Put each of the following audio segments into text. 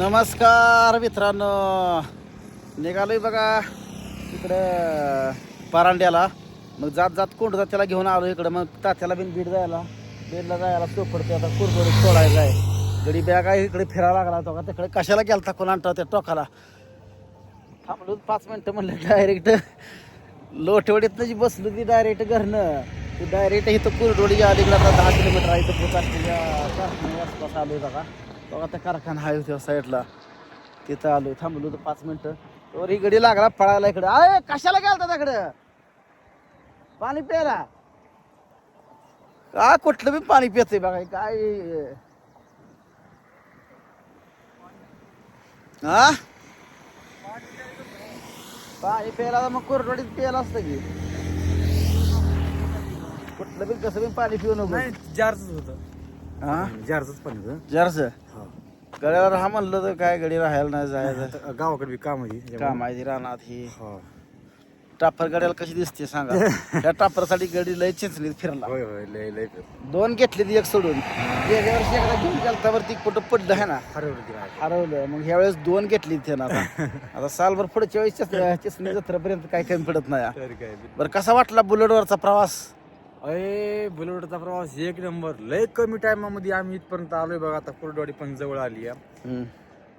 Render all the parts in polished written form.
नमस्कार मित्रांनो, निघालोय बघा इकडं परांड्याला. मग जात जात कोंडदा त्याला घेऊन आलो इकडं. मग तात्याला बिन बीडला जायला सोपडते. आता कुरबडीत सोडायचं आहे. गडी बॅग आहे इकडे फिरायला लागला तो का तिकडे कशाला गेलता कोण आणता त्या टोकाला. थांबलो 5 मिनटं म्हणलं डायरेक्ट लोटवडीतनं जी बसलो ती डायरेक्ट घरनं ती डायरेक्ट इथं कुरडोडी अलीकडे आता 10 किलोमीटर आहे. इथं पोचाटच्या कारखान्याच्या आसपास आलोय बघा. बघा त्या कारखाना आहे त्या साईडला, तिथं आलो. थांबलो तर 5 मिनिटं तर ही गडी लागला पळायला इकडे. अरे कशाला गेलता त्याकडं पाणी प्यायला? का कुठलं बी पाणी पितंय बघा काय. हा पाणी प्यायला मग कोरडोडीत प्यायला असतं की कुठलं बी कसं बी पाणी पिऊ नको. जारच होतं. हा जारच पाणी होतं. जरस गड्यावर हा म्हणलं तर काय गडी राहायला नाही जायचं. गावाकडे काम आहे. काम आहे रानात ही टापर गड्याला कशी दिसते सांगा. त्या टापरसाठी गडी लय चिंचणीत फिरला. होय होय लय लय 2 घेतली ती एक सोडून. गेल्या वर्षी एकदा घेऊन गेलतावरती कुठं पडलं आहे ना, हरवलं. मग ह्या वेळेस 2 घेतली त्यानं. आता सालभर पुढच्या वेळेस चिचणी जत्रेपर्यंत काही कमी पडत नाही. बरं कसा वाटला बुलेटवरचा प्रवास? अरे बुलेटचा प्रवास एक नंबर. लय कमी टायमामध्ये आम्ही इथपर्यंत आलोय बघा. आता कुर्डवाडी पण जवळ आली आहे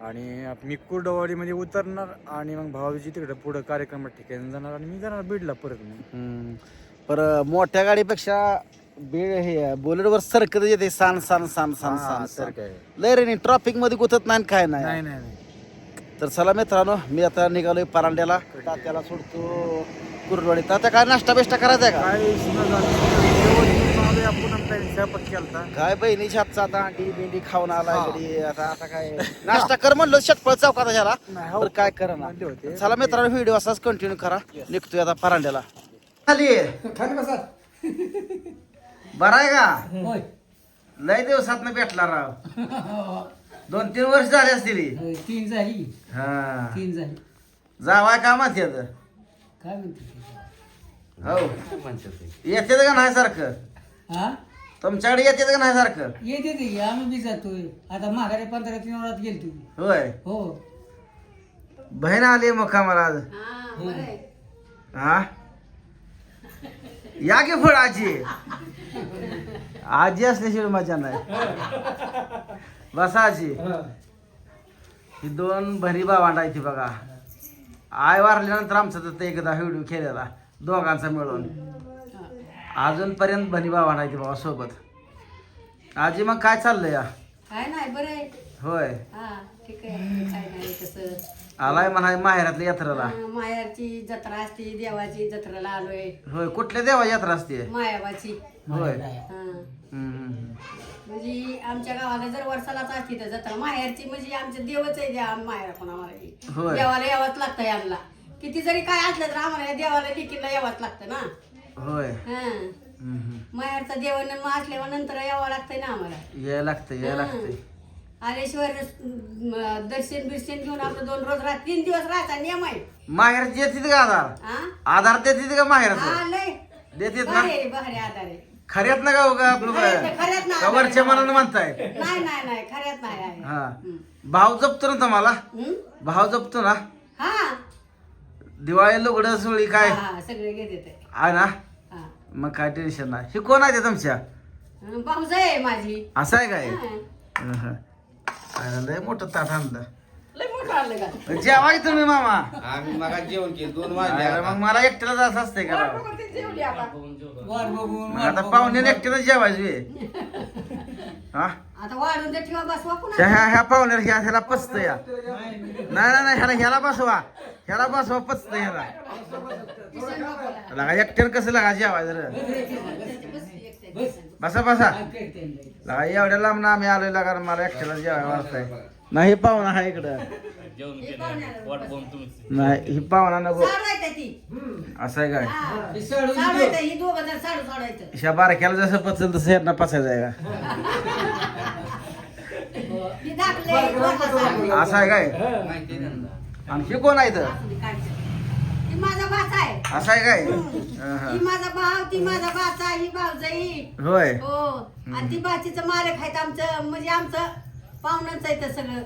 आणि मी कुर्डवाडी मध्ये उतरणार आणि मग भावाजी तिकडे पुढे कार्यक्रमात ठिकाणी जाणार आणि मी जाणार बीडला परत. मग पर मोठ्या गाडीपेक्षा हे बुलेटवर सरकत येते San San San San San sir काय लय रे. ट्रॉफिक मध्ये गुतत नाही काय नाही. नाही नाही नाही. तर चला मित्रांनो, मी आता निघालोय परांड्याला. तात्याला सोडतो कुरडवाडी. तात्या काय नाश्ता बिष्टा करायचा आहे का? काय आपण स्वयंपाक केलता. काय बहिणीच्या हातचा आता अंडी बिंडी खाऊन आला घरी. आता काय नाश्ता कर म्हणलं षटफळ चौकात ह्याला. तर काय कर ना. चला मित्रांनो, व्हिडिओ असाच कंटिन्यू करा. निघतोय आता परांड्याला. खाली बरं आहे का? लय दिवसात भेटला राव. 2-3 वर्ष झाली असतील. 3 झाली. हा 3 झाली. जावाय का म्हणते काय म्हणते? हो येते का नाही सारखं? हा तुमच्याकडे येते का नाही सारखं? येते ते आम्ही बी जातोय. आता माघारी 15-3 वरात गेलतो. होय हो बहीण आली मुक्कामाला आज. हा या की फळ आजी. आजी असल्याशिवाय मजा नाही. बसा आजी. ही 2 भरी भावंड आहे ती बघा. आय वारल्यानंतर आमचा तर एकदा व्हिडिओ केलेला दोघांचा मिळून. अजूनपर्यंत भनी भावंड आहे ती बाबा सोबत. आजी मग काय चाललंय या? काय नाही बरं आहे. होय हा ठीक आहे. काय नाही तसं. आलाय म्हणाय माहेरातल्या यात्रेला. मायाची जत्रा असते, देवाची जत्रेला आलोय. होय कुठल्या देवा यात्रा असते? मायावाची. होय हा हम्म. म्हणजे आमच्या गावाला जर वर्षालाच असते तर जत्रा. माहेरची म्हणजे आमचं देवच आहे. द्या माहेर पण आम्हाला होय. देवाला यावंच लागतं. यांना किती जरी काय असलं तर आम्हाला या देवाला लेकीला यावंच लागतं ना. होय हा माहेरचा देवानं मग असल्यावर नंतर यावं लागतंय ना आम्हाला. यायला लागतंय. आलेश्वर दर्शन बिर्शन घेऊन आपलं 2 रोज 3 दिवस राहायचा नियम आहे. माहेरची येतात का आधार? हा आधार देतात का माहेरचं? हा लय देतात ना? भारी आधार आहे. खऱ्यात ना का उगा आपलं खऱ्यात ना का वरच्या मनानं म्हणताय? नाही खऱ्यात नाही आहे. हा भाव जपतो ना तुम्हाला? हम्म? भाव जपतो ना? हा दिवाळी लुगडं सोळी काय हा सगळे घेते ते. आहे ना? हा मग काय टेन्शन नाही. ही कोण आहे ते तुमच्या? भाऊज आहे माझी. असं आहे काय? हा. लय मोठं ताट आणलं. लय मोठं आणलं का? जेवाय तुम्ही मामा. आम्ही मग जेवण केलं 2 अरे मग मला एकट्याला जायचं असतंय का राव? बघा, ते जेवली आता. वाट बघून मग आता पाहुण्याने एकट्याला जेवायचं बे. हा आता वाढून दे ठेवा बसवा पुन्हा. ह्या पाहुण्याला ह्याला पचत या. नाही ह्याला बसवा. ह्याला बसवा पचत ह्याला. लगा एकट्यानं कसं लागा जेवायचं रे? बसा लगा एवढ्या लांब आम्ही आलोय लागा. मला एकट्याला जेवाय वाटतंय. नाही पाहुणा हा इकडं. नाही ही पाहुणा नको. साडू आहे का ती? असं आहे काय? हा. साडू साडू आहे का? ही 2 जण साडू सोडायचं. ह्या बारक्याला जसं पचल तसं ह्यांना पचायचं आहे का? ही दाखले, ही दोघं साडू. असं आहे काय? माहिती आहे ना. आणि हे कोण आहे तर? ही माझा भाचा आहे. असं आहे काय? ही माझा भाव, ती माझा भाचा, ही भावजाई. होय हो आणि ती भाचीचं मालक आहेत आमचं. म्हणजे आमचं पाहुण्यांचं आहे तर सगळं.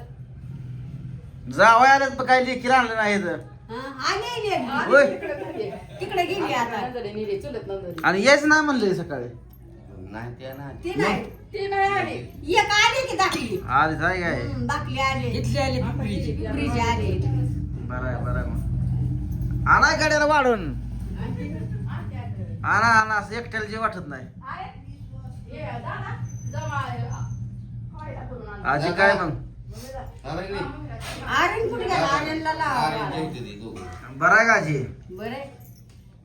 जावं आल्यात पण काय लेखीला आणलं नाही इथं. होय. तिकडे गेली आता आणि यायच नाही म्हणलं सकाळी. नाही त्या ना ती नाही एक आली की दाखली आधी जाय काय दाखली आली इथले आले पिपरीचे. पिपरीची आली बरं आहे बरं आहे मग. आणा गाड्याला वाढून आणा असं एकट्याला जे वाटत नाही. आजी काय मग अरे नाही. आर्यन कुठे गेला आर्यनला अरे लावा जेवते ते दोघं. बरं आहे का आजी. बरे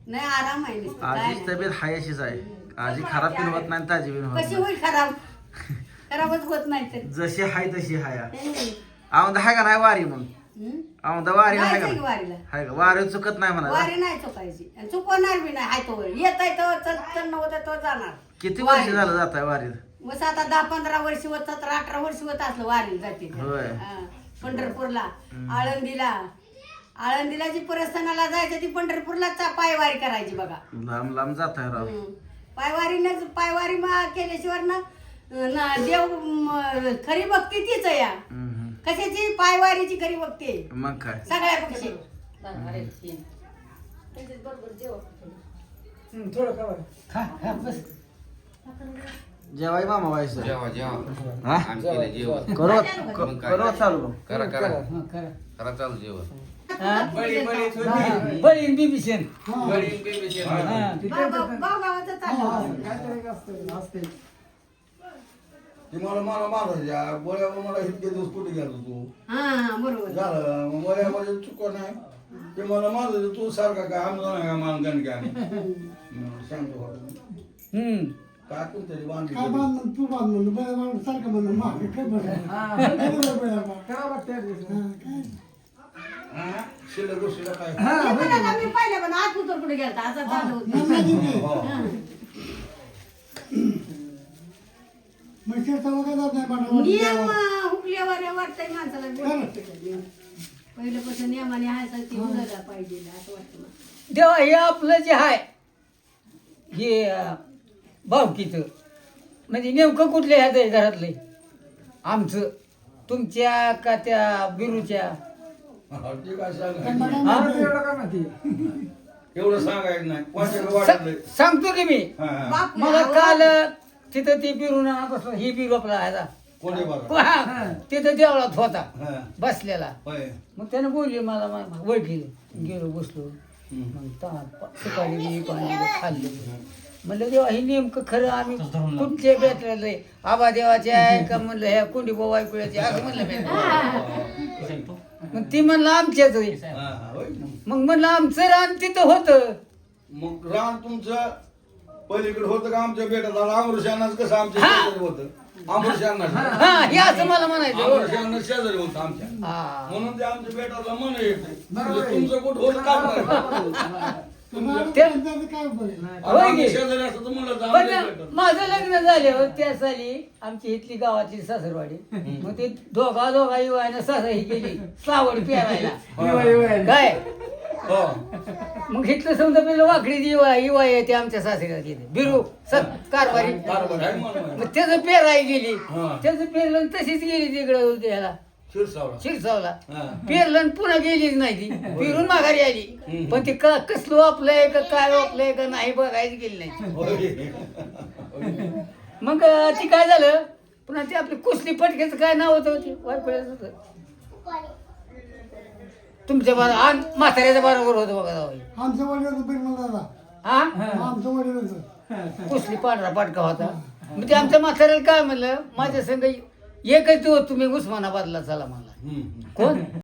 नाही आराम आहे नुसतं. काय आजीची नाही. तब्येत हाय अशीच आहे. आजी खराब पण होत नाही ताजी पण होत कशी नाही. होईल खराब खराबच होत नाही तर जशी हाय तशी हाय. हम्म. औंदा हाय का नाही वारी मग हम्म? औंदा वारी हाय जायचं की का वारीला हाय का वारी चुकत नाही म्हणा. वारी नाही चुकायची आणि चुकवणार बी नाही हाय तो येत आहे तो चल होत तो जाणार किती वर्ष वारी. झालं जात आहे वारीत. मग आता 10-15 वर्ष होत 17-18 वर्ष होत असलं वारीला जाते होय. हा. पंढरपूरला आळंदीला जी परस्थानाला जायचं ती पंढरपूरला पायवारी करायची बघा. लांब लांब जात आहे राव. पायवारी केल्याशिवाय ना देव खरी भक्ती तीच आहे या हम्म. कशाची पायवारीची खरी भक्ती आहे. मग काय सगळ्या पक्षी थोडं का बरं. खा खा बस. जेवाय मामा व्हायचं. जेवा जेवा हा? आम्ही केलं जेवण. करू चालू. करा करा हं, करा. करा चालू जेवण. बळीन बिबिशन. गावाचं चाललं ती मला मला मारायच्या गोळ्यावर मला इतके दिवस कुठे गेलो तू हा बरोबर झालं मग गोळ्यामध्ये चुक नाही ते मला मारत तू सारखा काय आमचा नाही का मानगण काय सांगतो काय कोणतरी बांधली काय बांधलं तू बांधलं बरं सारखं म्हणलं मागे काय शिल्लक गोष्टीला काय मी पाहिलं पण आज उतर कुठे गेलता आता चालू होतं. नियम हुकल्यावर वाटतंय माणसाला पहिल्यापासून नियमाने आहे ती हुकला पाहिजे असं वाटतं मला. देवा हे आपलं जे आहे हे भावकीचं म्हणजे नेमकं कुठल्या ह्याचं आहे घरातलं आमचं तुमच्या का त्या बिरूच्या ते काय सांगायचं एवढं सांगायचं नाही कोणाच्या वाटलं सांगतो की मी बाप मला काल तिथं ती बिरू आणत असलं ही बिरू आपला आहे कोणी बघा हा, तिथं देवळात होता हा. बसलेला होय मग त्यानं बोलली मला ओळखली गेलो बसलो मग सकाळी मी पाणी खाल्लं म्हणलं देवा हे नेमकं खरं आम्ही कुठचे भेटलेलं आहे आबा देवाचे आहे का म्हणलं ह्या कुंडी बोवा ऐकूयाचे असं म्हणलं भेटलं मग ती म्हणलं आमच्याच आहे. हा, हा, होय. मग म्हणलं आमचं रान तिथं होतं मग रान तुमचं पलीकडे होतं का आमच्या बेटात अमृशानाच कसं आमच्या शेजारी होतं अमृशाना हा हे असं मला म्हणायचं हो. अमृशाना शेजारी होतं आमच्या हा. म्हणून ते आमच्या बेटाला मन येते तुमचं कुठं होतं काय काय बरं होय की? शेजारी असतं तर म्हणलं तर पण आमच्या बेटात. माझं लग्न झाल्यावर त्या साली आमची इथली गावातली सासरवाडी मग ते दोघा युवानं सासर ही गेली सावड पेरायला काय हो. मग इथलं समजा पहिलं वाकडी युवा येते आमच्या सासऱ्याला तिथे बिरू कारभारी बरोबर आहे म्हणून. मग त्याचं पेरायला गेली हा. त्याचं पेरलं आणि तशीच गेली तिकडं ह्याला शिरसावला. शिरसावला हा. पेरलं आणि पुन्हा गेलीच नाही ती फिरून माघारी आली पण ती कसलं आपलंय का काय आपलंय का नाही बघायची गेली नाही होय. मग ती काय झालं पुन्हा ती आपली कुसली पटक्याचं काय नाव होतं ते वायफळ्याचं होतं तुमच्या म्हाताऱ्याच्या बरोबर होतं बघा जावई. आमचं वडील होतं पण मला दादा हा आमचं वडील होतं कुसली पांढरा पाटका होता मग ते आमच्या म्हाताऱ्याला काय म्हणलं माझ्या संग एकच दिवस तुम्ही उस्मानाबादला चला म्हणला हम्म. कोण